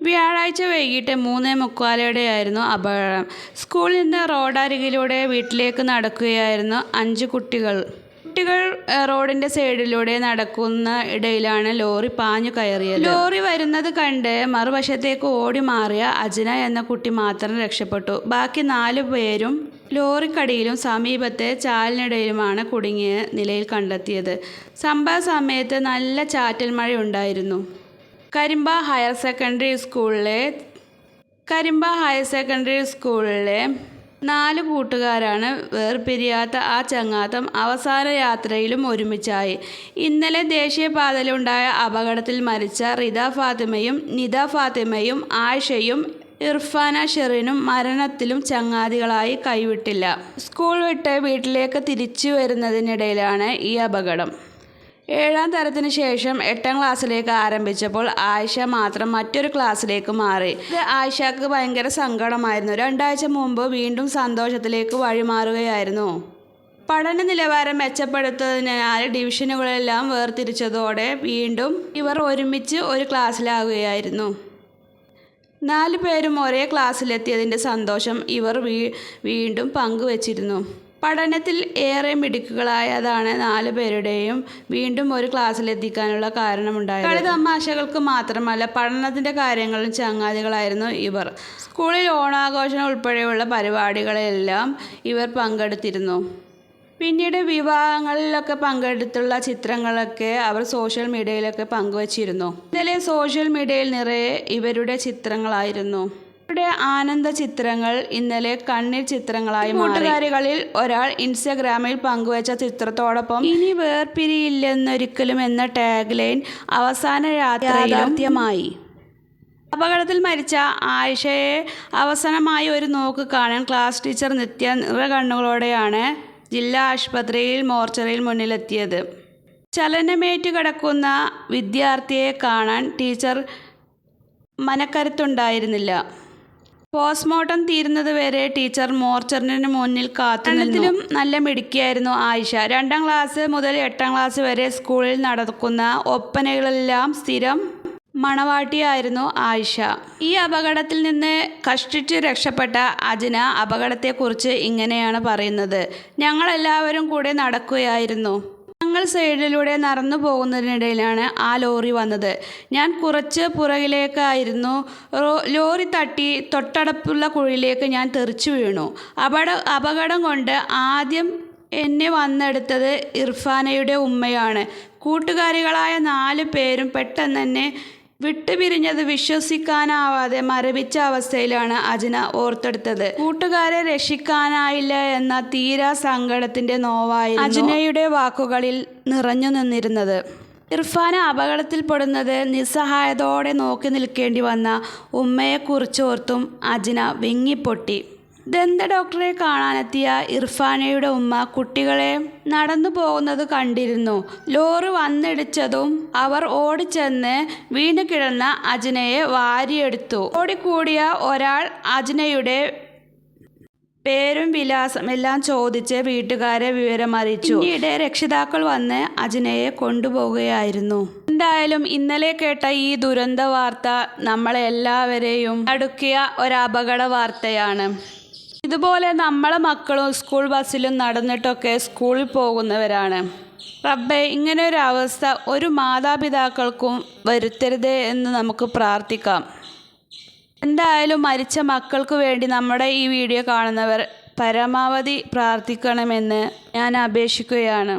വ്യാഴാഴ്ച വൈകിട്ട് 3:45 അപകടം. സ്കൂളിൽ നിന്ന് റോഡരികിലൂടെ വീട്ടിലേക്ക് നടക്കുകയായിരുന്നു 5 കുട്ടികൾ. റോഡിന്റെ സൈഡിലൂടെ നടക്കുന്ന ഇടയിലാണ് ലോറി പാഞ്ഞു കയറിയത്. ലോറി വരുന്നത് കണ്ട് മറുവശത്തേക്ക് ഓടി മാറിയ അജ്ന എന്ന കുട്ടി മാത്രം രക്ഷപ്പെട്ടു. ബാക്കി 4 പേരും ലോറിക്കടിയിലും സമീപത്തെ ചാലിനിടയിലുമാണ് കുടുങ്ങിയ നിലയിൽ കണ്ടെത്തിയത്. സംഭവ സമയത്ത് നല്ല ചാറ്റൽ മഴയുണ്ടായിരുന്നു. കരിമ്പ ഹയർ സെക്കൻഡറി സ്കൂളിലെ 4 കൂട്ടുകാരാണ്. വേർപിരിയാത്ത ആ ചങ്ങാത്തം അവസാന യാത്രയിലും ഒരുമിച്ചായി. ഇന്നലെ ദേശീയപാതയിലുണ്ടായ അപകടത്തിൽ മരിച്ച റിദ ഫാത്തിമയും നിദ ഫാത്തിമയും ആയിഷയും ഇർഫാന ഷെറിനും മരണത്തിലും ചങ്ങാതികളായി കൈവിട്ടില്ല. സ്കൂൾ വിട്ട് വീട്ടിലേക്ക് തിരിച്ചു വരുന്നതിനിടയിലാണ് ഈ അപകടം. 7ാം തരത്തിന് ശേഷം 8ാം ക്ലാസ്സിലേക്ക് ആരംഭിച്ചപ്പോൾ ആയിഷ മാത്രം മറ്റൊരു ക്ലാസ്സിലേക്ക് മാറി. ഇത് ആയിഷക്ക് ഭയങ്കര സങ്കടമായിരുന്നു. 2 ആഴ്ച മുമ്പ് വീണ്ടും സന്തോഷത്തിലേക്ക് വഴിമാറുകയായിരുന്നു. പഠന നിലവാരം മെച്ചപ്പെടുത്തുന്നതിനാൽ ഡിവിഷനുകളെല്ലാം വേർതിരിച്ചതോടെ വീണ്ടും ഇവർ ഒരുമിച്ച് ഒരു ക്ലാസ്സിലാകുകയായിരുന്നു. 4 പേരും ഒരേ ക്ലാസ്സിലെത്തിയതിൻ്റെ സന്തോഷം ഇവർ വീണ്ടും പങ്കുവച്ചിരുന്നു. പഠനത്തിൽ ഏറെ മിടുക്കുകളായതാണ് 4 പേരുടെയും വീണ്ടും ഒരു ക്ലാസ്സിലെത്തിക്കാനുള്ള കാരണമുണ്ടായത്. കളി തമാശകൾക്ക് മാത്രമല്ല, പഠനത്തിൻ്റെ കാര്യങ്ങളിലും ചങ്ങാതികളായിരുന്നു ഇവർ. സ്കൂളിൽ ഓണാഘോഷം ഉൾപ്പെടെയുള്ള പരിപാടികളെല്ലാം ഇവർ പങ്കെടുത്തിരുന്നു. പിന്നീട് വിവാഹങ്ങളിലൊക്കെ പങ്കെടുത്തുള്ള ചിത്രങ്ങളൊക്കെ അവർ സോഷ്യൽ മീഡിയയിലൊക്കെ പങ്കുവച്ചിരുന്നു. ഇന്നലെ സോഷ്യൽ മീഡിയയിൽ നിറയെ ഇവരുടെ ചിത്രങ്ങളായിരുന്നു. ഇവരുടെ ആനന്ദ ചിത്രങ്ങൾ ഇന്നലെ കണ്ണീർ ചിത്രങ്ങളായി മാറി. കൂട്ടുകാരികളിൽ ഒരാൾ ഇൻസ്റ്റഗ്രാമിൽ പങ്കുവച്ച ചിത്രത്തോടൊപ്പം ഇനി വേർപിരിയില്ലെന്നൊരിക്കലും എന്ന ടാഗ് ലൈൻ അവസാന യാഥാർത്ഥ്യമായി. അപകടത്തിൽ മരിച്ച ആയിഷയെ അവസാനമായി ഒരു നോക്ക് കാണാൻ ക്ലാസ് ടീച്ചർ നിത്യ നിറകണ്ണുകളോടെയാണ് ജില്ലാ ആശുപത്രിയിൽ മോർച്ചറിയിൽ മുന്നിലെത്തിയത്. ചലനമേറ്റു കിടക്കുന്ന വിദ്യാർത്ഥിയെ കാണാൻ ടീച്ചർ മനക്കരുത്തുണ്ടായിരുന്നില്ല. പോസ്റ്റ്മോർട്ടം തീരുന്നതുവരെ ടീച്ചർ മോർച്ചറിന് മുന്നിൽ കാത്തുനിന്നു. നല്ല മിടുക്കിയായിരുന്നു ആയിഷ. 2ാം ക്ലാസ് മുതൽ 8ാം ക്ലാസ് വരെ സ്കൂളിൽ നടക്കുന്ന ഒപ്പനകളെല്ലാം സ്ഥിരം മണവാട്ടിയായിരുന്നു ആയിഷ. ഈ അപകടത്തിൽ നിന്ന് കഷ്ടിച്ച് രക്ഷപ്പെട്ട അജ്ന അപകടത്തെക്കുറിച്ച് ഇങ്ങനെയാണ് പറയുന്നത്. ഞങ്ങളെല്ലാവരും കൂടെ നടക്കുകയായിരുന്നു. ഞങ്ങൾ സൈഡിലൂടെ നടന്നു പോകുന്നതിനിടയിലാണ് ആ ലോറി വന്നത്. ഞാൻ കുറച്ച് പുറകിലേക്കായിരുന്നു. ലോറി തട്ടി തൊട്ടടുത്തുള്ള കുഴിയിലേക്ക് ഞാൻ തെറിച്ചു വീണു. അപകടം കൊണ്ട് ആദ്യം എന്നെ വന്നെടുത്തത് ഇർഫാനയുടെ ഉമ്മയാണ്. കൂട്ടുകാരികളായ 4 പേരും പെട്ടെന്ന് തന്നെ വിട്ടുപിരിഞ്ഞത് വിശ്വസിക്കാനാവാതെ മരവിച്ച അവസ്ഥയിലാണ് അജ്ന ഓർത്തെടുത്തത്. കൂട്ടുകാരെ രക്ഷിക്കാനായില്ല എന്ന തീരാ സങ്കടത്തിന്റെ നോവായിരുന്നു അജ്നയുടെ വാക്കുകളിൽ നിറഞ്ഞു നിന്നിരുന്നത്. ഇർഫാന അപകടത്തിൽപ്പെടുന്നത് നിസ്സഹായതയോടെ നോക്കി നിൽക്കേണ്ടി വന്ന ഉമ്മയെക്കുറിച്ചോർത്തും അജ്ന വിങ്ങിപ്പൊട്ടി. ദന്ത ഡോക്ടറെ കാണാനെത്തിയ ഇർഫാനയുടെ ഉമ്മ കുട്ടികളെ നടന്നു പോകുന്നത് കണ്ടിരുന്നു. ലോറി വന്നിടിച്ചതും അവർ ഓടിച്ചെന്ന് വീണ് കിടന്ന അജ്നയെ വാരിയെടുത്തു. ഓടിക്കൂടിയ ഒരാൾ അജ്നയുടെ പേരും വിലാസം എല്ലാം ചോദിച്ച് വീട്ടുകാരെ വിവരമറിയിച്ചു. പിന്നീട് രക്ഷിതാക്കൾ വന്ന് അജ്നയെ കൊണ്ടുപോവുകയായിരുന്നു. എന്തായാലും ഇന്നലെ കേട്ട ഈ ദുരന്ത വാർത്ത നമ്മളെല്ലാവരെയും അടുക്കിയ ഒരപകട വാർത്തയാണ്. ഇതുപോലെ നമ്മളെ മക്കളും സ്കൂൾ ബസ്സിലും നടന്നിട്ടൊക്കെ സ്കൂളിൽ പോകുന്നവരാണ്. റബ്ബേ, ഇങ്ങനെ ഒരു അവസ്ഥ ഒരു മാതാപിതാക്കൾക്കും വരുത്തരുതേ എന്ന് നമുക്ക് പ്രാർത്ഥിക്കാം. എന്തായാലും മരിച്ച മക്കൾക്ക് വേണ്ടി നമ്മുടെ ഈ വീഡിയോ കാണുന്നവർ പരമാവധി പ്രാർത്ഥിക്കണമെന്ന് ഞാൻ അപേക്ഷിക്കുകയാണ്.